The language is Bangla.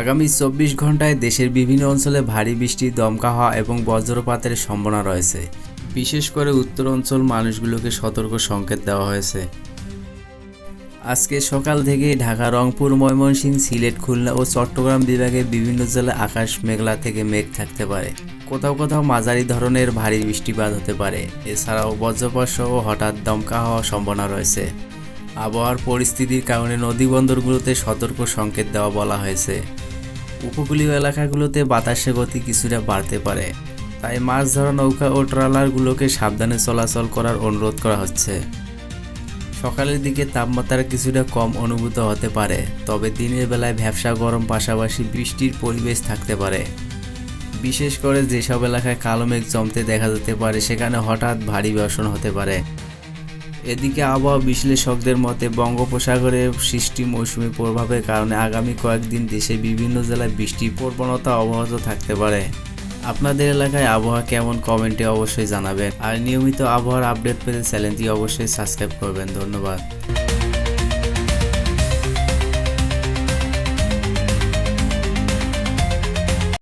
আগামী 24 ঘন্টায় দেশের বিভিন্ন অঞ্চলে ভারী বৃষ্টি, দমকা হওয়া এবং বজ্রপাতের সম্ভাবনা রয়েছে। বিশেষ করে উত্তর অঞ্চল মানুষগুলোকে সতর্ক সংকেত দেওয়া হয়েছে। আজকে সকাল থেকেই ঢাকা, রংপুর, ময়মনসিংহ, সিলেট, খুলনা ও চট্টগ্রাম বিভাগের বিভিন্ন জেলায় আকাশ মেঘলা থেকে মেঘ থাকতে পারে। কোথাও কোথাও মাঝারি ধরনের ভারী বৃষ্টিপাত হতে পারে। এছাড়াও বজ্রপাত সহ হঠাৎ দমকা হওয়ার সম্ভাবনা রয়েছে। আবহাওয়ার পরিস্থিতির কারণে নদীবন্দরগুলোতে সতর্ক সংকেত দেওয়া বলা হয়েছে। উপকূলীয় এলাকাগুলোতে বাতাসের গতি কিছুটা বাড়তে পারে, তাই মাছ ধরা নৌকা ও ট্রলারগুলোকে সাবধানে চলাচল করার অনুরোধ করা হচ্ছে। সকালের দিকে তাপমাত্রা কিছুটা কম অনুভূত হতে পারে, তবে দিনের বেলায় ভ্যাপসা গরম পাশাপাশি বৃষ্টির পরিবেশ থাকতে পারে। বিশেষ করে যেসব এলাকায় কালো মেঘ জমতে দেখা যেতে পারে সেখানে হঠাৎ ভারী বর্ষণ হতে পারে। এদিকে আবহাওয়া বিশ্লেষকদের মতে বঙ্গোপসাগরে সৃষ্টি মৌসুমি প্রভাবের কারণে আগামী কয়েকদিন দেশে বিভিন্ন জেলায় বৃষ্টির প্রবণতা অব্যাহত থাকতে পারে। আপনাদের এলাকায় আবহাওয়া কেমন কমেন্টে অবশ্যই জানাবেন। আর নিয়মিত আবহাওয়ার আপডেট পেতে চ্যানেলটি অবশ্যই সাবস্ক্রাইব করবেন। ধন্যবাদ।